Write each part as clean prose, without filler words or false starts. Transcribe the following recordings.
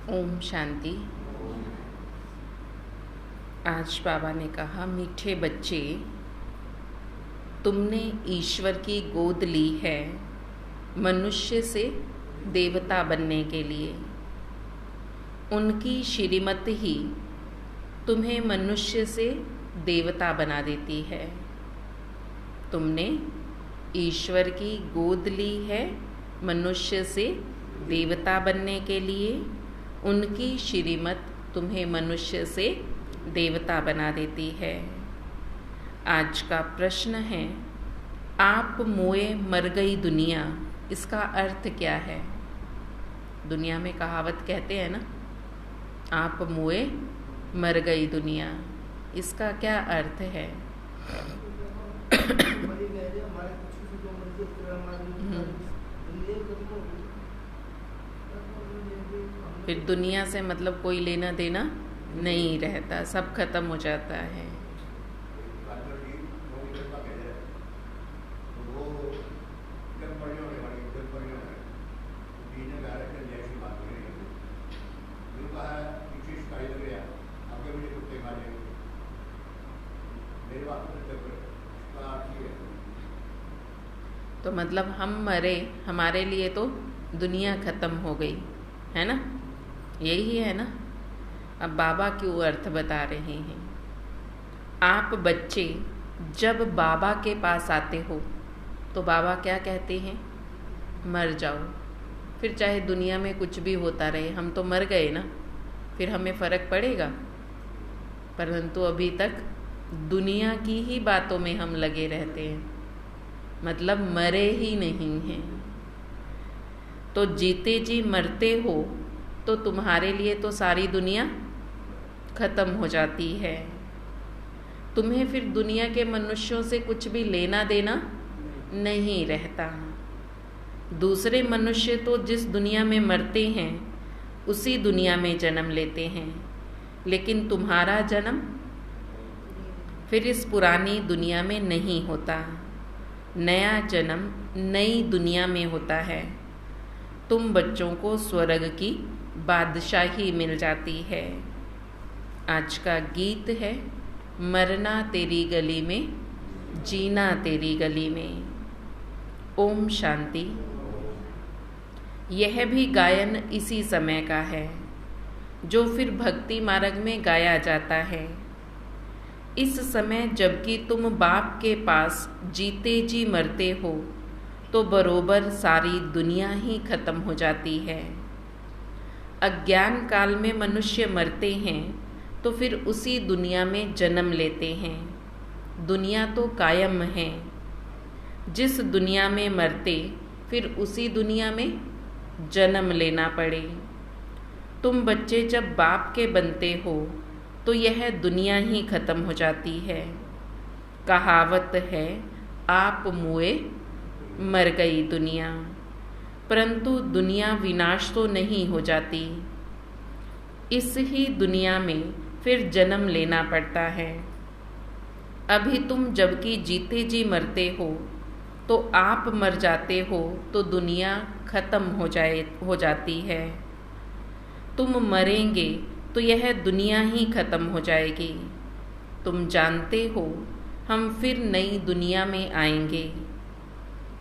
ओम शांति। आज बाबा ने कहा, मीठे बच्चे, तुमने ईश्वर की गोद ली है मनुष्य से देवता बनने के लिए। उनकी श्रीमत ही तुम्हें मनुष्य से देवता बना देती है। तुमने ईश्वर की गोद ली है मनुष्य से देवता बनने के लिए। उनकी श्रीमत तुम्हें मनुष्य से देवता बना देती है। आज का प्रश्न है, आप मोए मर गई दुनिया, इसका अर्थ क्या है? दुनिया में कहावत कहते हैं ना, आप मोए मर गई दुनिया, इसका क्या अर्थ है? फिर दुनिया से मतलब कोई लेना देना नहीं रहता, सब खत्म हो जाता है। तो मतलब हम मरे, हमारे लिए तो दुनिया खत्म हो गई है ना, यही है ना। अब बाबा क्यों अर्थ बता रहे हैं। आप बच्चे जब बाबा के पास आते हो तो बाबा क्या कहते हैं? मर जाओ। फिर चाहे दुनिया में कुछ भी होता रहे, हम तो मर गए ना, फिर हमें फ़र्क पड़ेगा? परंतु अभी तक दुनिया की ही बातों में हम लगे रहते हैं, मतलब मरे ही नहीं हैं। तो जीते जी मरते हो तो तुम्हारे लिए तो सारी दुनिया खत्म हो जाती है। तुम्हें फिर दुनिया के मनुष्यों से कुछ भी लेना देना नहीं रहता। दूसरे मनुष्य तो जिस दुनिया में मरते हैं उसी दुनिया में जन्म लेते हैं, लेकिन तुम्हारा जन्म फिर इस पुरानी दुनिया में नहीं होता। नया जन्म नई दुनिया में होता है। तुम बच्चों को स्वर्ग की बादशाही मिल जाती है। आज का गीत है, मरना तेरी गली में, जीना तेरी गली में। ओम शांति। यह भी गायन इसी समय का है जो फिर भक्ति मार्ग में गाया जाता है। इस समय जबकि तुम बाप के पास जीते जी मरते हो तो बरोबर सारी दुनिया ही खत्म हो जाती है। अज्ञान काल में मनुष्य मरते हैं तो फिर उसी दुनिया में जन्म लेते हैं। दुनिया तो कायम है। जिस दुनिया में मरते फिर उसी दुनिया में जन्म लेना पड़े। तुम बच्चे जब बाप के बनते हो तो यह दुनिया ही खत्म हो जाती है। कहावत है, आप मुए मर गई दुनिया, परंतु दुनिया विनाश तो नहीं हो जाती। इस ही दुनिया में फिर जन्म लेना पड़ता है। अभी तुम जबकि जीते जी मरते हो तो आप मर जाते हो तो दुनिया खत्म हो जाती है। तुम मरेंगे तो यह दुनिया ही खत्म हो जाएगी। तुम जानते हो हम फिर नई दुनिया में आएंगे।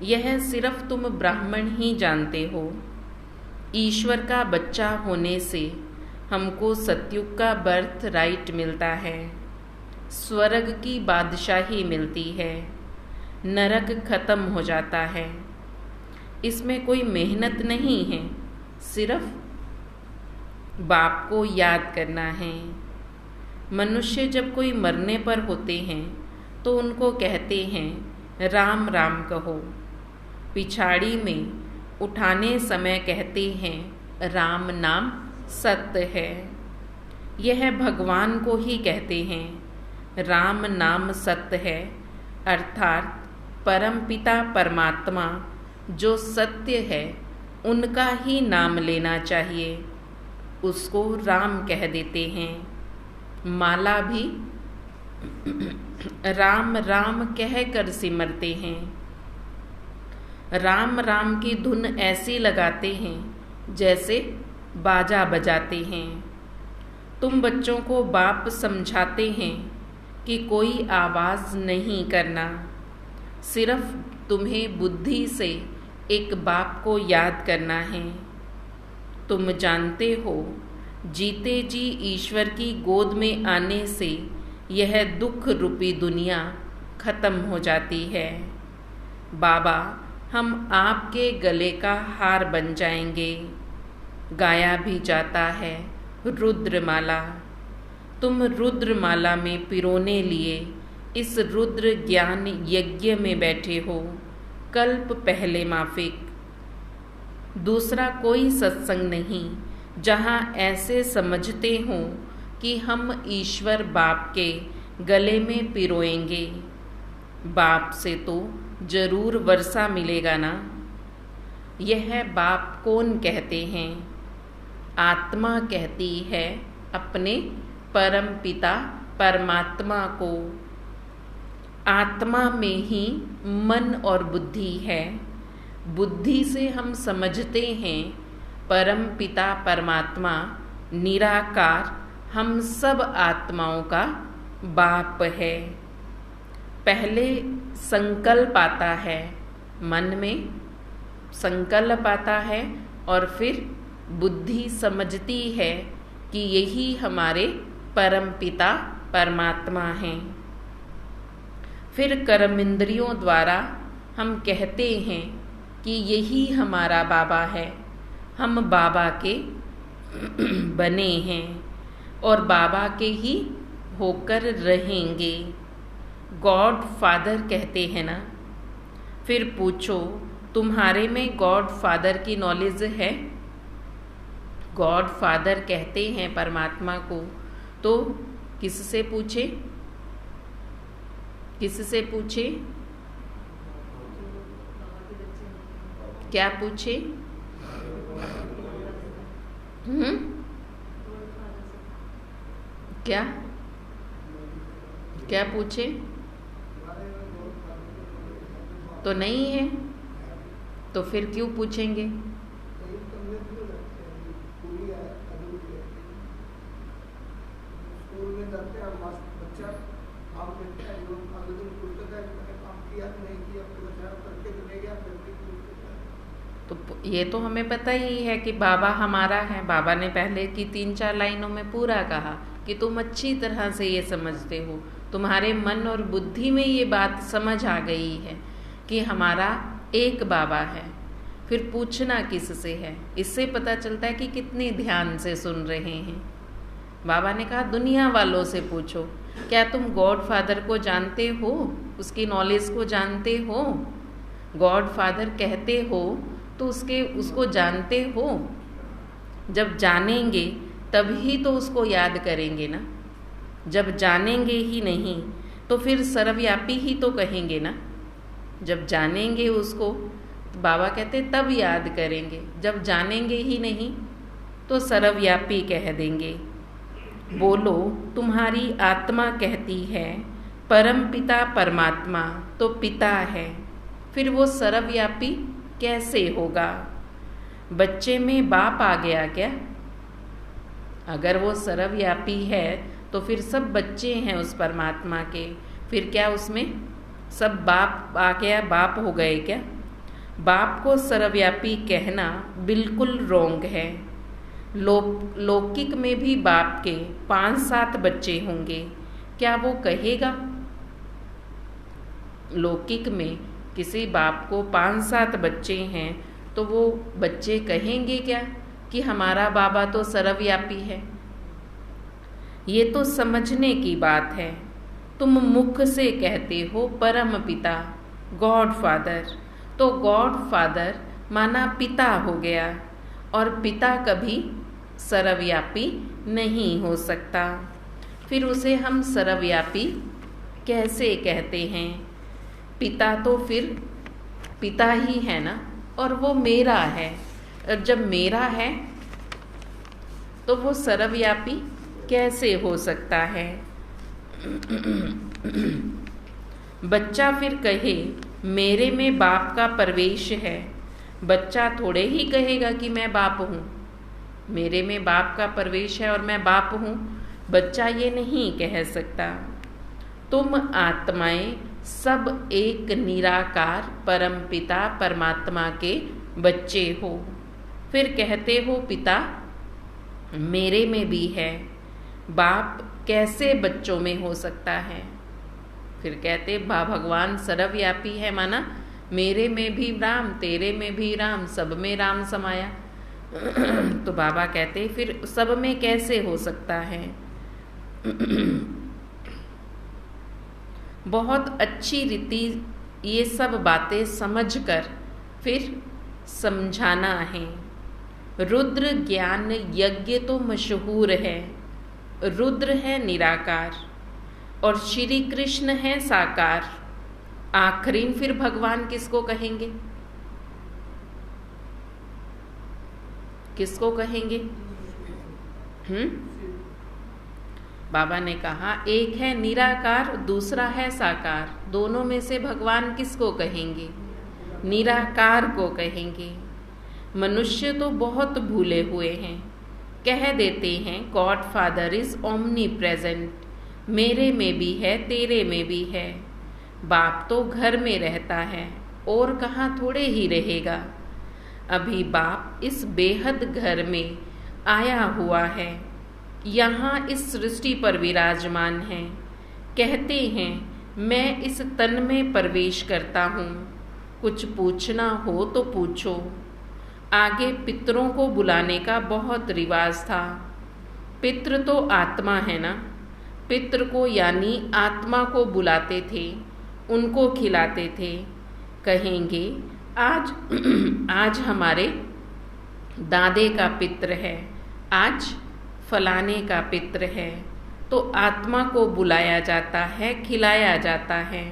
यह सिर्फ तुम ब्राह्मण ही जानते हो। ईश्वर का बच्चा होने से हमको सतयुग का बर्थ राइट मिलता है, स्वर्ग की बादशाही मिलती है, नरक खत्म हो जाता है। इसमें कोई मेहनत नहीं है, सिर्फ बाप को याद करना है। मनुष्य जब कोई मरने पर होते हैं तो उनको कहते हैं राम राम कहो। पिछाड़ी में उठाने समय कहते हैं राम नाम सत्य है। यह भगवान को ही कहते हैं राम नाम सत्य है, अर्थात परमपिता परमात्मा जो सत्य है उनका ही नाम लेना चाहिए, उसको राम कह देते हैं। माला भी राम राम कह कर सिमरते हैं। राम राम की धुन ऐसी लगाते हैं जैसे बाजा बजाते हैं। तुम बच्चों को बाप समझाते हैं कि कोई आवाज़ नहीं करना, सिर्फ तुम्हें बुद्धि से एक बाप को याद करना है। तुम जानते हो, जीते जी ईश्वर की गोद में आने से यह दुख रूपी दुनिया खत्म हो जाती है। बाबा, हम आपके गले का हार बन जाएंगे। गाया भी जाता है रुद्रमाला। तुम रुद्रमाला में पिरोने लिए इस रुद्र ज्ञान यज्ञ में बैठे हो, कल्प पहले माफिक। दूसरा कोई सत्संग नहीं जहाँ ऐसे समझते हों कि हम ईश्वर बाप के गले में पिरोएंगे। बाप से तो जरूर वर्षा मिलेगा ना। यह बाप कौन कहते हैं? आत्मा कहती है अपने परम पिता परमात्मा को। आत्मा में ही मन और बुद्धि है। बुद्धि से हम समझते हैं परम पिता परमात्मा निराकार हम सब आत्माओं का बाप है। पहले संकल्प आता है, मन में संकल्प आता है और फिर बुद्धि समझती है कि यही हमारे परम पिता परमात्मा हैं। फिर कर्मेंद्रियों द्वारा हम कहते हैं कि यही हमारा बाबा है, हम बाबा के बने हैं और बाबा के ही होकर रहेंगे। गॉड फादर कहते हैं ना। फिर पूछो, तुम्हारे में गॉड फादर की नॉलेज है? गॉड फादर कहते हैं परमात्मा को, तो किससे पूछे? किससे पूछे? क्या पूछे? क्या क्या पूछे? तो नहीं है, तो फिर क्यों पूछेंगे? तो ये तो हमें पता ही है कि बाबा हमारा है। बाबा ने पहले की 3-4 लाइनों में पूरा कहा कि तुम अच्छी तरह से ये समझते हो, तुम्हारे मन और बुद्धि में ये बात समझ आ गई है कि हमारा एक बाबा है। फिर पूछना किससे है? इससे पता चलता है कि कितने ध्यान से सुन रहे हैं। बाबा ने कहा दुनिया वालों से पूछो, क्या तुम गॉड फादर को जानते हो? उसकी नॉलेज को जानते हो? गॉड फादर कहते हो तो उसको जानते हो। जब जानेंगे तभी तो उसको याद करेंगे ना। जब जानेंगे ही नहीं तो फिर सर्वव्यापी ही तो कहेंगे ना। जब जानेंगे उसको, बाबा कहते तब याद करेंगे। जब जानेंगे ही नहीं तो सर्वव्यापी कह देंगे। बोलो, तुम्हारी आत्मा कहती है परम पिता परमात्मा तो पिता है, फिर वो सर्वव्यापी कैसे होगा? बच्चे में बाप आ गया क्या? अगर वो सर्वव्यापी है तो फिर सब बच्चे हैं उस परमात्मा के। फिर क्या उसमें सब बाप आ गया, बाप हो गए क्या? बाप को सर्वव्यापी कहना बिल्कुल रोंग है। लौकिक में भी बाप के 5-7 बच्चे होंगे, क्या वो कहेगा? लौकिक में किसी बाप को 5-7 बच्चे हैं तो वो बच्चे कहेंगे क्या कि हमारा बाबा तो सर्वव्यापी है? ये तो समझने की बात है। तुम मुख से कहते हो परम पिता गॉड फादर, तो गॉड फादर माना पिता हो गया, और पिता कभी सर्वव्यापी नहीं हो सकता। फिर उसे हम सर्वव्यापी कैसे कहते हैं? पिता तो फिर पिता ही है ना, और वो मेरा है। और जब मेरा है तो वो सर्वव्यापी कैसे हो सकता है? बच्चा फिर कहे मेरे में बाप का प्रवेश है, बच्चा थोड़े ही कहेगा कि मैं बाप हूँ। मेरे में बाप का प्रवेश है और मैं बाप हूँ, बच्चा ये नहीं कह सकता। तुम आत्माएं सब एक निराकार परम पिता परमात्मा के बच्चे हो। फिर कहते हो पिता मेरे में भी है, बाप कैसे बच्चों में हो सकता है? फिर कहते भगवान सर्वव्यापी है, माना मेरे में भी राम, तेरे में भी राम, सब में राम समाया। तो बाबा कहते फिर सब में कैसे हो सकता है? बहुत अच्छी रीति ये सब बातें समझकर फिर समझाना है। रुद्र ज्ञान यज्ञ तो मशहूर है। रुद्र है निराकार और श्री कृष्ण है साकार। आखिरीन फिर भगवान किसको कहेंगे? किसको कहेंगे? बाबा ने कहा एक है निराकार, दूसरा है साकार। दोनों में से भगवान किसको कहेंगे? निराकार को कहेंगे। मनुष्य तो बहुत भूले हुए हैं, कह देते हैं God father is omni present, मेरे में भी है तेरे में भी है। बाप तो घर में रहता है और कहाँ थोड़े ही रहेगा। अभी बाप इस बेहद घर में आया हुआ है, यहाँ इस सृष्टि पर विराजमान है। कहते हैं मैं इस तन में प्रवेश करता हूँ, कुछ पूछना हो तो पूछो। आगे पितरों को बुलाने का बहुत रिवाज था। पितृ तो आत्मा है ना, पितृ को यानी आत्मा को बुलाते थे, उनको खिलाते थे। कहेंगे आज हमारे दादे का पितृ है, आज फलाने का पितृ है, तो आत्मा को बुलाया जाता है, खिलाया जाता है।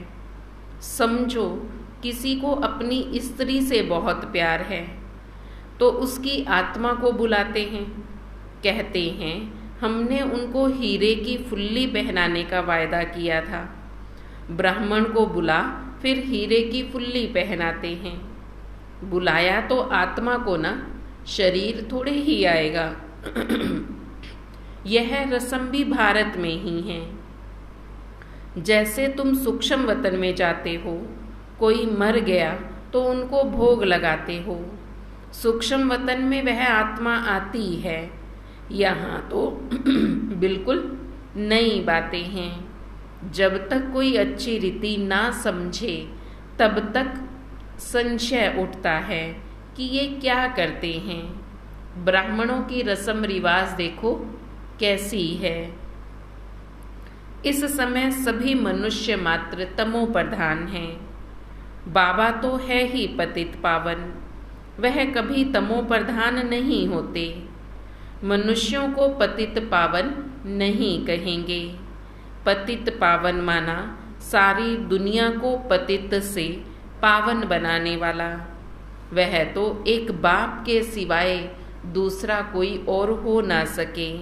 समझो किसी को अपनी स्त्री से बहुत प्यार है तो उसकी आत्मा को बुलाते हैं। कहते हैं हमने उनको हीरे की फुल्ली पहनाने का वायदा किया था। ब्राह्मण को बुला फिर हीरे की फुल्ली पहनाते हैं। बुलाया तो आत्मा को ना, शरीर थोड़े ही आएगा। यह रस्म भी भारत में ही है। जैसे तुम सूक्ष्म वतन में जाते हो, कोई मर गया तो उनको भोग लगाते हो। सूक्ष्म वतन में वह आत्मा आती है। यहाँ तो बिल्कुल नई बातें हैं। जब तक कोई अच्छी रीति ना समझे तब तक संशय उठता है कि ये क्या करते हैं। ब्राह्मणों की रस्म रिवाज देखो कैसी है। इस समय सभी मनुष्य मात्र तमो प्रधान हैं। बाबा तो है ही पतित पावन, वह कभी तमो प्रधान नहीं होते। मनुष्यों को पतित पावन नहीं कहेंगे। पतित पावन माना सारी दुनिया को पतित से पावन बनाने वाला। वह तो एक बाप के सिवाय दूसरा कोई और हो ना सके।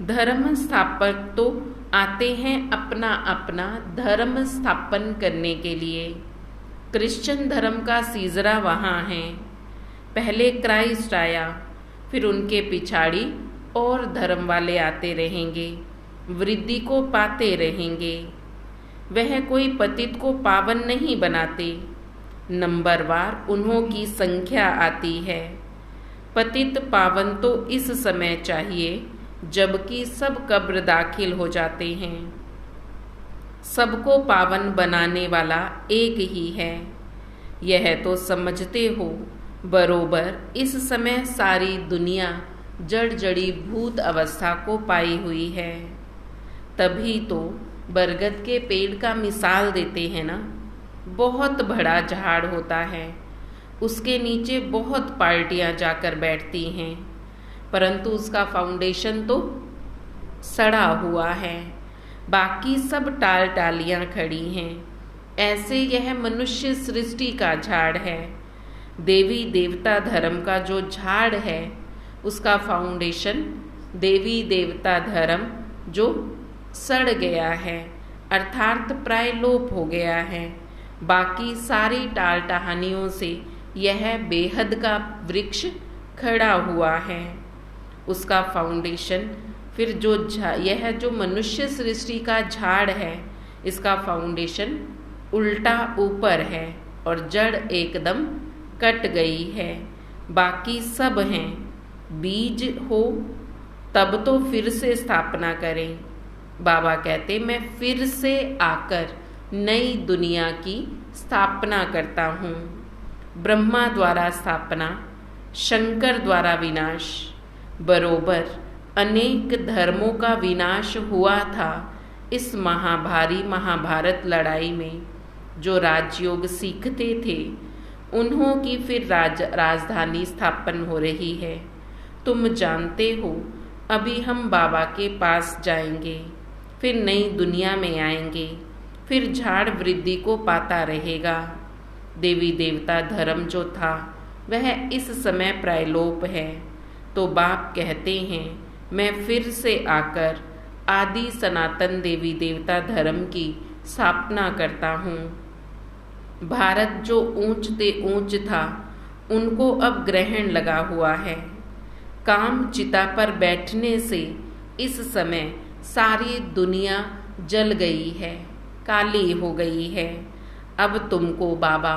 धर्म स्थापक तो आते हैं अपना अपना धर्म स्थापन करने के लिए। क्रिश्चियन धर्म का सीजरा वहाँ है। पहले क्राइस्ट आया, फिर उनके पिछाड़ी और धर्म वाले आते रहेंगे, वृद्धि को पाते रहेंगे। वह कोई पतित को पावन नहीं बनाते, नंबरवार उन्हों की संख्या आती है। पतित पावन तो इस समय चाहिए जबकि सब कब्र दाखिल हो जाते हैं। सबको पावन बनाने वाला एक ही है, यह तो समझते हो। बरोबर इस समय सारी दुनिया जड़ जड़ी भूत अवस्था को पाई हुई है। तभी तो बरगद के पेड़ का मिसाल देते हैं ना। बहुत बड़ा झाड़ होता है, उसके नीचे बहुत पार्टियां जाकर बैठती हैं, परंतु उसका फाउंडेशन तो सड़ा हुआ है, बाकी सब टाल टालियां खड़ी हैं। ऐसे यह मनुष्य सृष्टि का झाड़ है। देवी देवता धर्म का जो झाड़ है उसका फाउंडेशन देवी देवता धर्म जो सड़ गया है, अर्थात प्राय लोप हो गया है। बाकी सारी टाल टहानियों से यह बेहद का वृक्ष खड़ा हुआ है। उसका फाउंडेशन, फिर जो यह जो मनुष्य सृष्टि का झाड़ है, इसका फाउंडेशन उल्टा ऊपर है और जड़ एकदम कट गई है, बाकी सब हैं। बीज हो तब तो फिर से स्थापना करें। बाबा कहते मैं फिर से आकर नई दुनिया की स्थापना करता हूँ। ब्रह्मा द्वारा स्थापना, शंकर द्वारा विनाश, बरोबर अनेक धर्मों का विनाश हुआ था इस महाभारी महाभारत लड़ाई में। जो राजयोग सीखते थे उन्हों की फिर राजधानी स्थापन हो रही है। तुम जानते हो अभी हम बाबा के पास जाएंगे, फिर नई दुनिया में आएंगे, फिर झाड़ वृद्धि को पाता रहेगा। देवी देवता धर्म जो था वह इस समय प्रायलोप है। तो बाप कहते हैं मैं फिर से आकर आदि सनातन देवी देवता धर्म की स्थापना करता हूँ। भारत जो ऊंच ते ऊंच था उनको अब ग्रहण लगा हुआ है। काम चिता पर बैठने से इस समय सारी दुनिया जल गई है, काली हो गई है। अब तुमको बाबा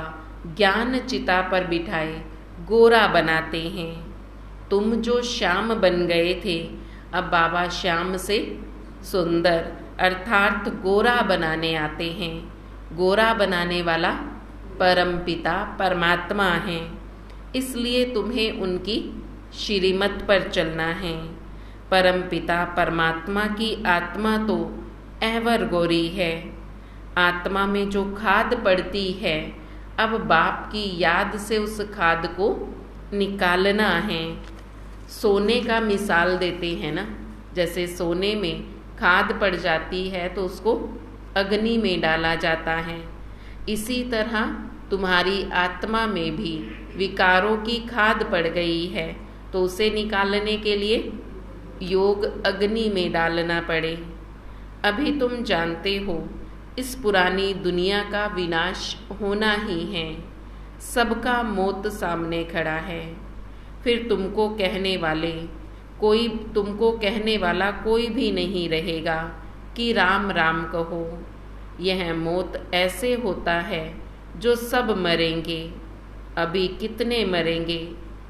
ज्ञान चिता पर बिठाए गोरा बनाते हैं। तुम जो श्याम बन गए थे, अब बाबा श्याम से सुंदर अर्थात गोरा बनाने आते हैं। गोरा बनाने वाला परमपिता परमात्मा है, इसलिए तुम्हें उनकी श्रीमत पर चलना है। परमपिता परमात्मा की आत्मा तो एवर गोरी है। आत्मा में जो खाद पड़ती है, अब बाप की याद से उस खाद को निकालना है। सोने का मिसाल देते हैं ना, जैसे सोने में खाद पड़ जाती है तो उसको अग्नि में डाला जाता है। इसी तरह तुम्हारी आत्मा में भी विकारों की खाद पड़ गई है, तो उसे निकालने के लिए योग अग्नि में डालना पड़े। अभी तुम जानते हो इस पुरानी दुनिया का विनाश होना ही है, सबका मौत सामने खड़ा है। फिर तुमको कहने वाला कोई भी नहीं रहेगा कि राम राम कहो। यह मौत ऐसे होता है जो सब मरेंगे। अभी कितने मरेंगे,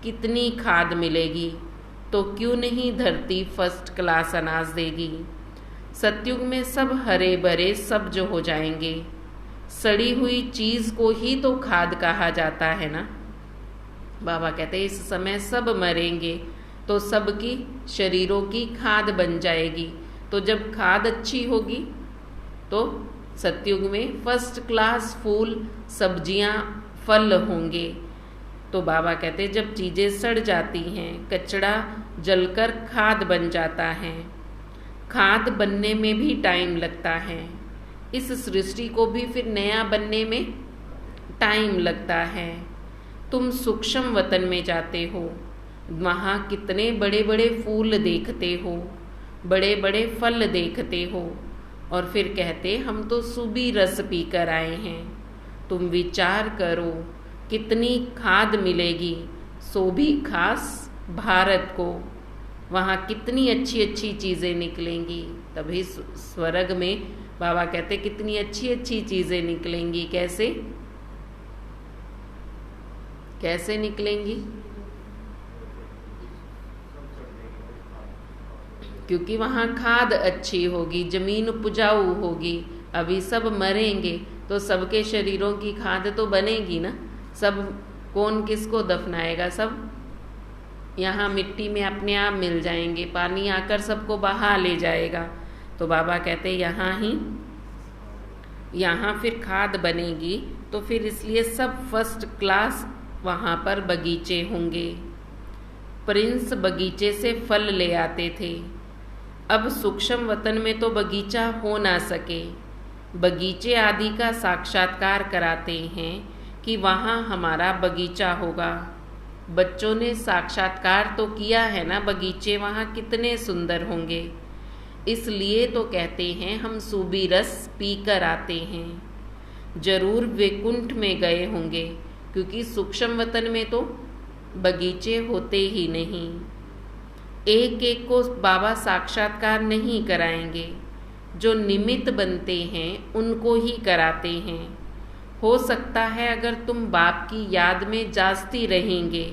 कितनी खाद मिलेगी, तो क्यों नहीं धरती फर्स्ट क्लास अनाज देगी। सतयुग में सब हरे भरे सब्ज हो जाएंगे। सड़ी हुई चीज को ही तो खाद कहा जाता है ना। बाबा कहते इस समय सब मरेंगे तो सबकी शरीरों की खाद बन जाएगी। तो जब खाद अच्छी होगी तो सतयुग में फर्स्ट क्लास फूल सब्जियां फल होंगे। तो बाबा कहते जब चीज़ें सड़ जाती हैं, कचड़ा जलकर खाद बन जाता है। खाद बनने में भी टाइम लगता है, इस सृष्टि को भी फिर नया बनने में टाइम लगता है। तुम सूक्ष्म वतन में जाते हो, वहाँ कितने बड़े बड़े फूल देखते हो, बड़े बड़े फल देखते हो, और फिर कहते हम तो सूबी रस पी कर आए हैं। तुम विचार करो कितनी खाद मिलेगी, सो भी खास भारत को। वहाँ कितनी अच्छी अच्छी चीज़ें निकलेंगी। तभी स्वर्ग में बाबा कहते कितनी अच्छी अच्छी चीज़ें निकलेंगी। कैसे कैसे निकलेंगी? क्योंकि वहाँ खाद अच्छी होगी, जमीन उपजाऊ होगी। अभी सब मरेंगे तो सबके शरीरों की खाद तो बनेगी ना। सब कौन किसको दफनाएगा, सब यहाँ मिट्टी में अपने आप मिल जाएंगे, पानी आकर सबको बहा ले जाएगा। तो बाबा कहते यहाँ फिर खाद बनेगी, तो फिर इसलिए सब फर्स्ट क्लास वहाँ पर बगीचे होंगे। प्रिंस बगीचे से फल ले आते थे। अब सूक्ष्म वतन में तो बगीचा हो ना सके। बगीचे आदि का साक्षात्कार कराते हैं कि वहाँ हमारा बगीचा होगा। बच्चों ने साक्षात्कार तो किया है ना, बगीचे वहाँ कितने सुंदर होंगे। इसलिए तो कहते हैं हम सूबी रस पी कर आते हैं। जरूर वैकुंठ में गए होंगे, क्योंकि सूक्ष्म वतन में तो बगीचे होते ही नहीं। एक एक को बाबा साक्षात्कार नहीं कराएंगे, जो निमित्त बनते हैं उनको ही कराते हैं। हो सकता है अगर तुम बाप की याद में जागती रहेंगे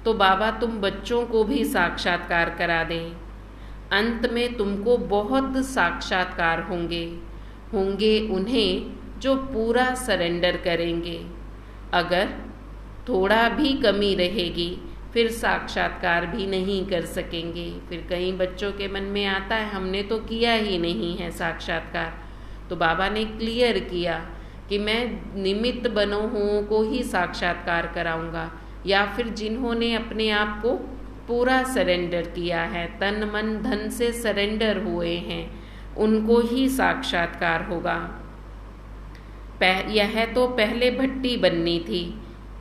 तो बाबा तुम बच्चों को भी साक्षात्कार करा दें। अंत में तुमको बहुत साक्षात्कार होंगे उन्हें जो पूरा सरेंडर करेंगे। अगर थोड़ा भी कमी रहेगी फिर साक्षात्कार भी नहीं कर सकेंगे। फिर कई बच्चों के मन में आता है हमने तो किया ही नहीं है साक्षात्कार। तो बाबा ने क्लियर किया कि मैं निमित्त बनो हुओं को ही साक्षात्कार कराऊंगा, या फिर जिन्होंने अपने आप को पूरा सरेंडर किया है, तन मन धन से सरेंडर हुए हैं, उनको ही साक्षात्कार होगा। यह तो पहले भट्टी बननी थी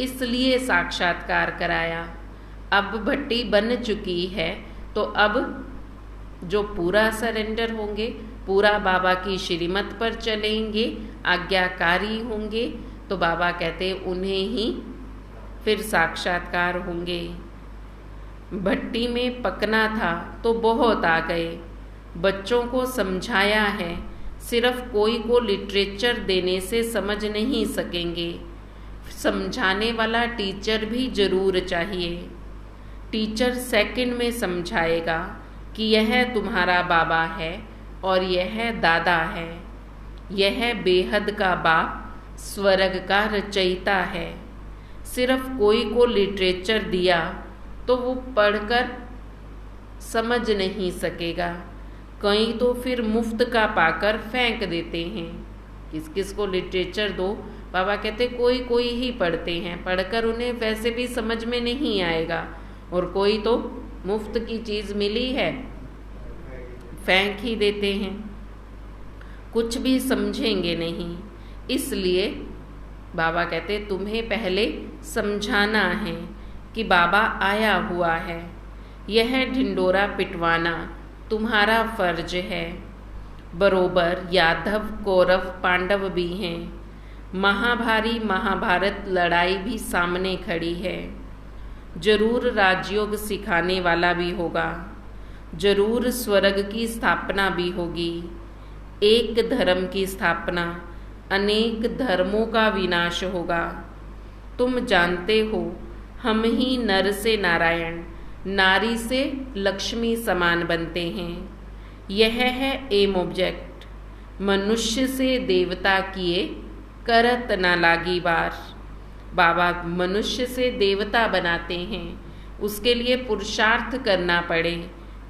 इसलिए साक्षात्कार कराया। अब भट्टी बन चुकी है तो अब जो पूरा सरेंडर होंगे, पूरा बाबा की श्रीमत पर चलेंगे, आज्ञाकारी होंगे, तो बाबा कहते उन्हें ही फिर साक्षात्कार होंगे। भट्टी में पकना था तो बहुत आ गए, बच्चों को समझाया है, सिर्फ कोई को लिटरेचर देने से समझ नहीं सकेंगे, समझाने वाला टीचर भी जरूर चाहिए। टीचर सेकंड में समझाएगा कि यह तुम्हारा बाबा है और यह दादा है, यह बेहद का बाप स्वर्ग का रचयिता है। सिर्फ कोई को लिटरेचर दिया तो वो पढ़कर समझ नहीं सकेगा, कई तो फिर मुफ्त का पाकर फेंक देते हैं। किस किस को लिटरेचर दो, बाबा कहते कोई कोई ही पढ़ते हैं, पढ़कर उन्हें वैसे भी समझ में नहीं आएगा, और कोई तो मुफ्त की चीज़ मिली है फेंक ही देते हैं, कुछ भी समझेंगे नहीं। इसलिए बाबा कहते तुम्हें पहले समझाना है कि बाबा आया हुआ है, यह ढिंडोरा पिटवाना तुम्हारा फर्ज है। बरोबर यादव कौरव पांडव भी हैं, महाभारी महाभारत लड़ाई भी सामने खड़ी है। जरूर राजयोग सिखाने वाला भी होगा, जरूर स्वर्ग की स्थापना भी होगी। एक धर्म की स्थापना, अनेक धर्मों का विनाश होगा। तुम जानते हो हम ही नर से नारायण, नारी से लक्ष्मी समान बनते हैं। यह है एम ऑब्जेक्ट, मनुष्य से देवता किए करत ना लागी बार। बाबा मनुष्य से देवता बनाते हैं, उसके लिए पुरुषार्थ करना पड़े।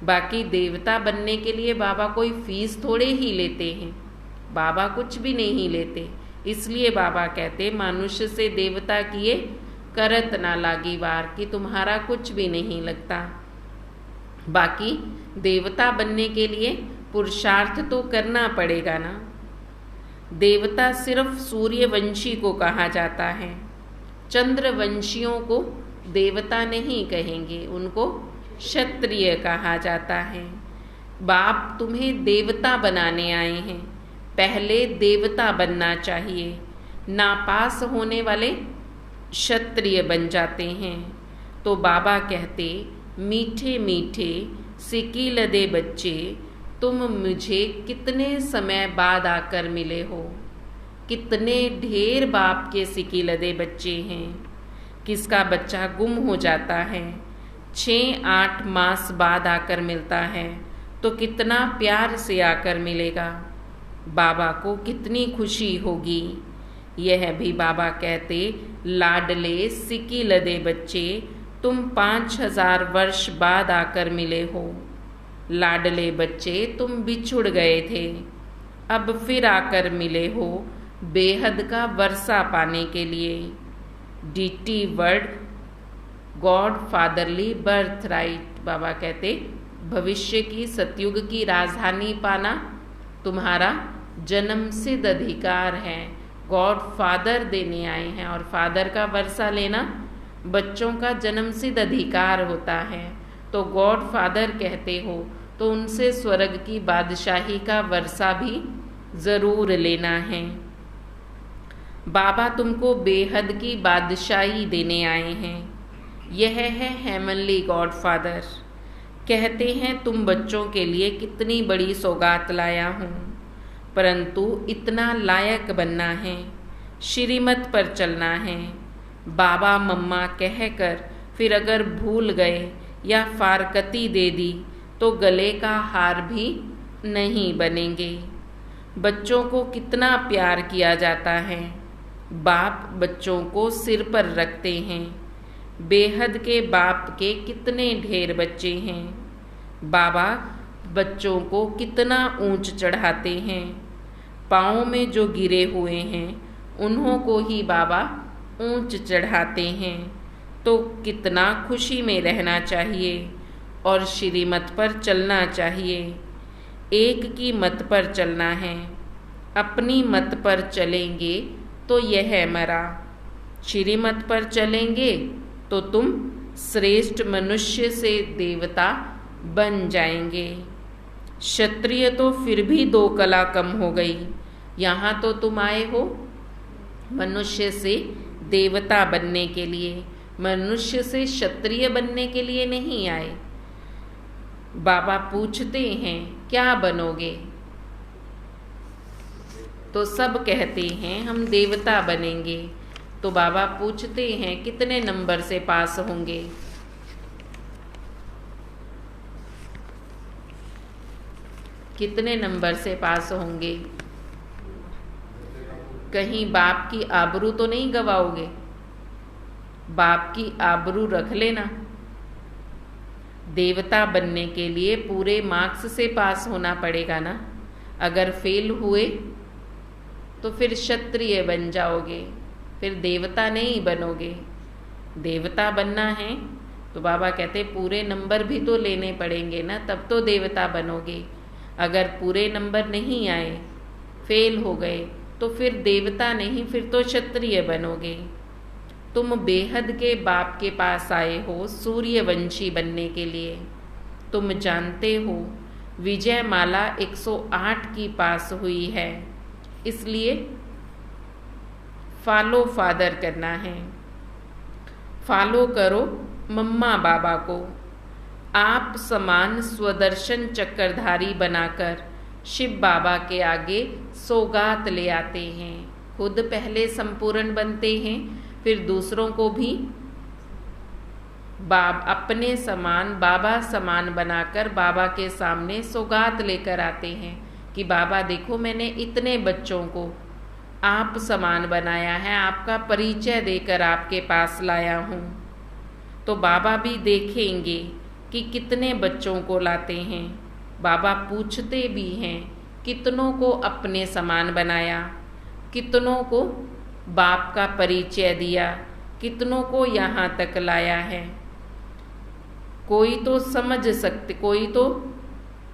बाकी देवता बनने के लिए बाबा कोई फीस थोड़े ही लेते हैं, बाबा कुछ भी नहीं लेते। इसलिए बाबा कहते मनुष्य से देवता किए करत ना लागी बार, कि तुम्हारा कुछ भी नहीं लगता। बाकी देवता बनने के लिए पुरुषार्थ तो करना पड़ेगा ना। देवता सिर्फ सूर्यवंशी को कहा जाता है, चंद्रवंशियों को देवता नहीं कहेंगे, उनको क्षत्रिय कहा जाता है। बाप तुम्हें देवता बनाने आए हैं, पहले देवता बनना चाहिए। नापास होने वाले क्षत्रिय बन जाते हैं। तो बाबा कहते मीठे मीठे सिकी लदे बच्चे, तुम मुझे कितने समय बाद आकर मिले हो। कितने ढेर बाप के सिकी लदे बच्चे हैं। किसका बच्चा गुम हो जाता है, 6-8 मास बाद आकर मिलता है, तो कितना प्यार से आकर मिलेगा, बाबा को कितनी खुशी होगी। यह भी बाबा कहते लाडले सिकी लदे बच्चे, तुम 5000 वर्ष बाद आकर मिले हो। लाडले बच्चे तुम बिछुड़ गए थे, अब फिर आकर मिले हो बेहद का वर्षा पाने के लिए। डीटी word god fatherly birth right. बाबा कहते भविष्य की सतयुग की राजधानी पाना तुम्हारा जन्म सिद्ध अधिकार है। गॉड फादर देने आए हैं, और फादर का वर्षा लेना बच्चों का जन्म सिद्ध अधिकार होता है। तो गॉड फादर कहते हो तो उनसे स्वर्ग की बादशाही का वर्षा भी जरूर लेना है। बाबा तुमको बेहद की बादशाही देने आए हैं। यह है हेमनली गॉड फादर। कहते हैं तुम बच्चों के लिए कितनी बड़ी सौगात लाया हूँ, परंतु इतना लायक बनना है, श्रीमत पर चलना है। बाबा मम्मा कहकर फिर अगर भूल गए या फारकती दे दी तो गले का हार भी नहीं बनेंगे। बच्चों को कितना प्यार किया जाता है। बाप बच्चों को सिर पर रखते हैं। बेहद के बाप के कितने ढेर बच्चे हैं। बाबा बच्चों को कितना ऊंच चढ़ाते हैं। पाँव में जो गिरे हुए हैं उन्हों को ही बाबा ऊंच चढ़ाते हैं। तो कितना खुशी में रहना चाहिए और श्रीमत पर चलना चाहिए। एक की मत पर चलना है। अपनी मत पर चलेंगे तो यह मरा, श्रीमत पर चलेंगे तो तुम श्रेष्ठ मनुष्य से देवता बन जाएंगे। क्षत्रिय तो फिर भी 2 कला कम हो गई। यहाँ तो तुम आए हो मनुष्य से देवता बनने के लिए, मनुष्य से क्षत्रिय बनने के लिए नहीं आए। बाबा पूछते हैं क्या बनोगे, तो सब कहते हैं हम देवता बनेंगे। तो बाबा पूछते हैं कितने नंबर से पास होंगे। कितने नंबर से पास होंगे। कहीं बाप की आबरू तो नहीं गवाओगे। बाप की आबरू रख लेना। देवता बनने के लिए पूरे मार्क्स से पास होना पड़ेगा ना। अगर फेल हुए तो फिर क्षत्रिय बन जाओगे, फिर देवता नहीं बनोगे। देवता बनना है तो बाबा कहते पूरे नंबर भी तो लेने पड़ेंगे ना, तब तो देवता बनोगे। अगर पूरे नंबर नहीं आए, फेल हो गए, तो फिर देवता नहीं, फिर तो क्षत्रिय बनोगे। तुम बेहद के बाप के पास आए हो सूर्यवंशी बनने के लिए। तुम जानते हो विजय माला 108 की पास हुई है, इसलिए फॉलो फादर करना है। फॉलो करो मम्मा बाबा को। आप समान स्वदर्शन चक्रधारी बनाकर शिव बाबा के आगे सौगात ले आते हैं। खुद पहले संपूर्ण बनते हैं, फिर दूसरों को भी अपने समान बाबा समान बनाकर बाबा के सामने सौगात लेकर आते हैं कि बाबा देखो मैंने इतने बच्चों को आप समान बनाया है, आपका परिचय देकर आपके पास लाया हूँ। तो बाबा भी देखेंगे कि कितने बच्चों को लाते हैं। बाबा पूछते भी हैं कितनों को अपने समान बनाया, कितनों को बाप का परिचय दिया, कितनों को यहाँ तक लाया है। कोई तो समझ सकते, कोई तो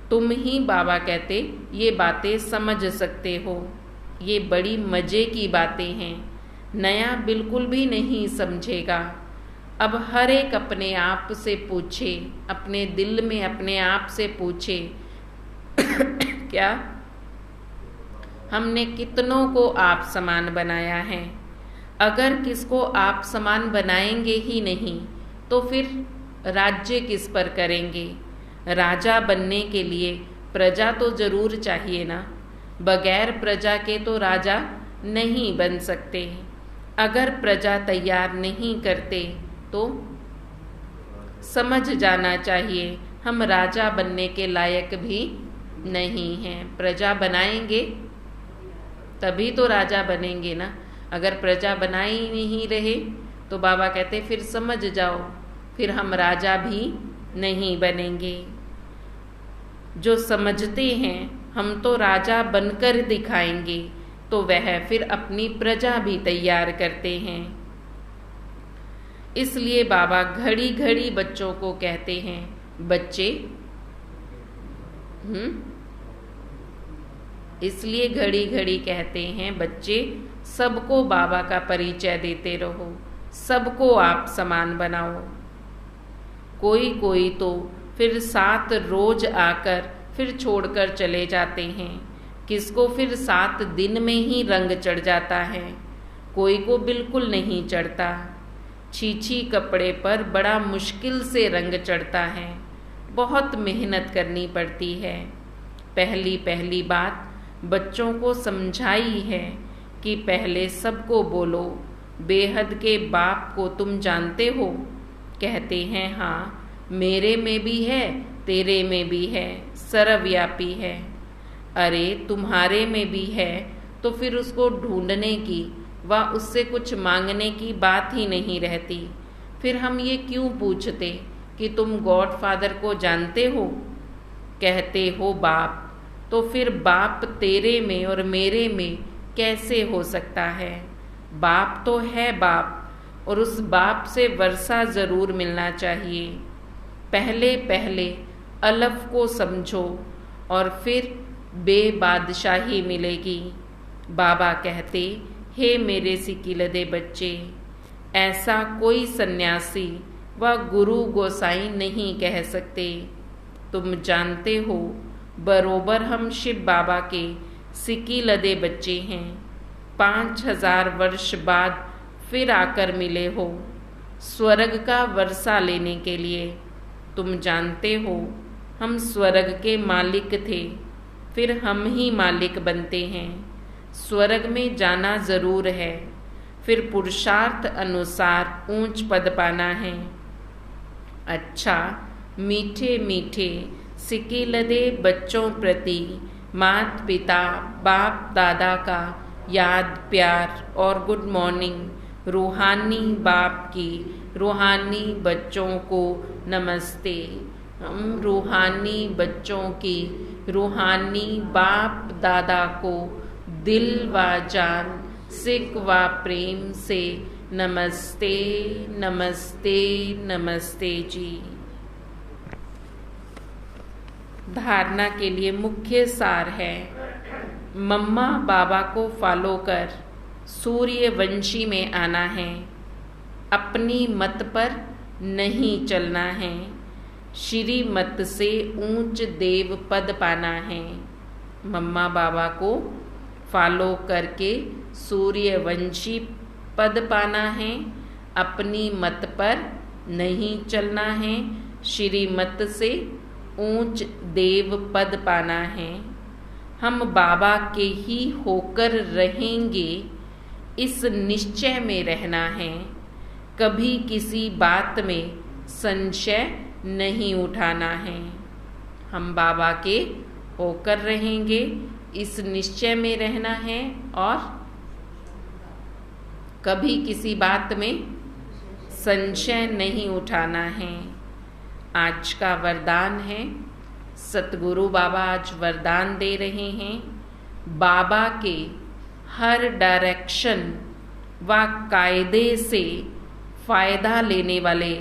तुम ही बाबा कहते ये बातें समझ सकते हो। ये बड़ी मज़े की बातें हैं, नया बिल्कुल भी नहीं समझेगा। अब हर एक अपने आप से पूछे, अपने दिल में अपने आप से पूछे क्या हमने कितनों को आप समान बनाया है। अगर किसको आप समान बनाएंगे ही नहीं तो फिर राज्य किस पर करेंगे। राजा बनने के लिए प्रजा तो जरूर चाहिए ना, बगैर प्रजा के तो राजा नहीं बन सकते। अगर प्रजा तैयार नहीं करते तो समझ जाना चाहिए हम राजा बनने के लायक भी नहीं हैं। प्रजा बनाएंगे तभी तो राजा बनेंगे ना। अगर प्रजा बनाई नहीं रहे तो बाबा कहते फिर समझ जाओ, फिर हम राजा भी नहीं बनेंगे। जो समझते हैं हम तो राजा बनकर दिखाएंगे, तो वह फिर अपनी प्रजा भी तैयार करते हैं। इसलिए बाबा घड़ी घड़ी बच्चों को कहते हैं बच्चे इसलिए घड़ी घड़ी कहते हैं बच्चे सबको बाबा का परिचय देते रहो, सबको आप समान बनाओ। कोई कोई तो फिर साथ रोज आकर फिर छोड़कर चले जाते हैं, किसको फिर 7 दिन में ही रंग चढ़ जाता है, कोई को बिल्कुल नहीं चढ़ता। छीछी कपड़े पर बड़ा मुश्किल से रंग चढ़ता है, बहुत मेहनत करनी पड़ती है। पहली पहली बात बच्चों को समझाई है कि पहले सबको बोलो, बेहद के बाप को तुम जानते हो? कहते हैं हाँ, मेरे में भी है, तेरे में भी है, सर्वव्यापी है। अरे तुम्हारे में भी है तो फिर उसको ढूंढने की व उससे कुछ मांगने की बात ही नहीं रहती। फिर हम ये क्यों पूछते कि तुम गॉड फादर को जानते हो? कहते हो बाप, तो फिर बाप तेरे में और मेरे में कैसे हो सकता है? बाप तो है बाप, और उस बाप से वर्षा ज़रूर मिलना चाहिए। पहले पहले अलफ को समझो और फिर बेबादशाही मिलेगी। बाबा कहते, हे मेरे सिकिलदे बच्चे, ऐसा कोई सन्यासी व गुरु गोसाई नहीं कह सकते। तुम जानते हो बरोबर हम शिव बाबा के सिकिलदे बच्चे हैं। 5000 वर्ष बाद फिर आकर मिले हो स्वर्ग का वर्षा लेने के लिए। तुम जानते हो हम स्वर्ग के मालिक थे, फिर हम ही मालिक बनते हैं। स्वर्ग में जाना ज़रूर है, फिर पुरुषार्थ अनुसार ऊंच पद पाना है। अच्छा, मीठे मीठे सिकिलदे बच्चों प्रति मात पिता बाप दादा का याद प्यार और गुड मॉर्निंग। रूहानी बाप की रूहानी बच्चों को नमस्ते। हम रूहानी बच्चों की रूहानी बाप दादा को दिल व जान सिक व प्रेम से नमस्ते नमस्ते नमस्ते जी। धारणा के लिए मुख्य सार है, मम्मा बाबा को फॉलो कर सूर्यवंशी में आना है। अपनी मत पर नहीं चलना है, श्री मत से ऊंच देव पद पाना है। मम्मा बाबा को फॉलो करके सूर्यवंशी पद पाना है, अपनी मत पर नहीं चलना है, श्री मत से ऊंच देव पद पाना है। हम बाबा के ही होकर रहेंगे, इस निश्चय में रहना है। कभी किसी बात में संशय नहीं उठाना है। हम बाबा के होकर रहेंगे, इस निश्चय में रहना है और कभी किसी बात में संशय नहीं उठाना है। आज का वरदान है, सतगुरु बाबा आज वरदान दे रहे हैं, बाबा के हर डायरेक्शन व कायदे से फायदा लेने वाले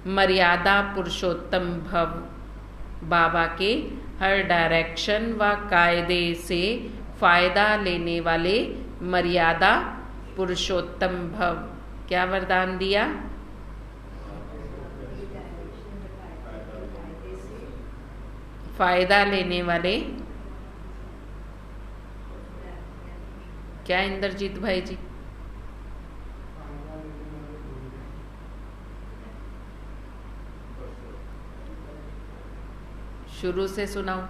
मर्यादा पुरुषोत्तम भव। बाबा के हर डायरेक्शन व कायदे से फायदा लेने वाले मर्यादा पुरुषोत्तम भव। क्या वरदान दिया? फायदा लेने वाले, क्या इंद्रजीत भाई जी? शुरू से सुनाओ।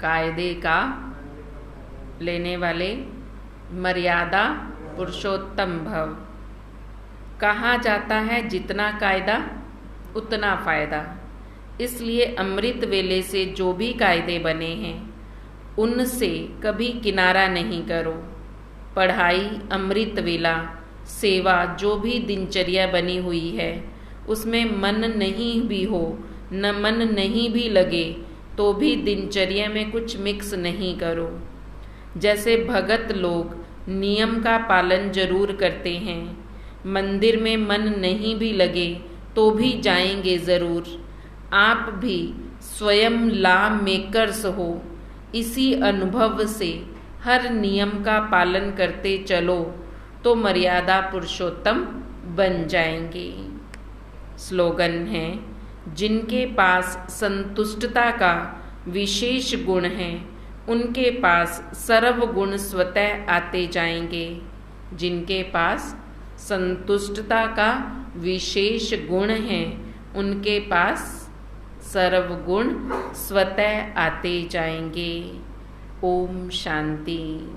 कायदे का लेने वाले मर्यादा पुरुषोत्तम भव। कहा जाता है जितना कायदा उतना फायदा। इसलिए अमृत वेले से जो भी कायदे बने हैं उनसे कभी किनारा नहीं करो। पढ़ाई, अमृत वेला, सेवा, जो भी दिनचर्या बनी हुई है उसमें मन नहीं भी हो, न मन नहीं भी लगे तो भी दिनचर्या में कुछ मिक्स नहीं करो। जैसे भगत लोग नियम का पालन जरूर करते हैं, मंदिर में मन नहीं भी लगे तो भी जाएंगे ज़रूर। आप भी स्वयं लॉ मेकर्स हो, इसी अनुभव से हर नियम का पालन करते चलो तो मर्यादा पुरुषोत्तम बन जाएंगे। स्लोगन है, जिनके पास संतुष्टता का विशेष गुण है उनके पास सर्व गुण स्वतः आते जाएंगे। जिनके पास संतुष्टता का विशेष गुण हैं उनके पास सर्वगुण स्वतः आते जाएंगे। ओम शांति।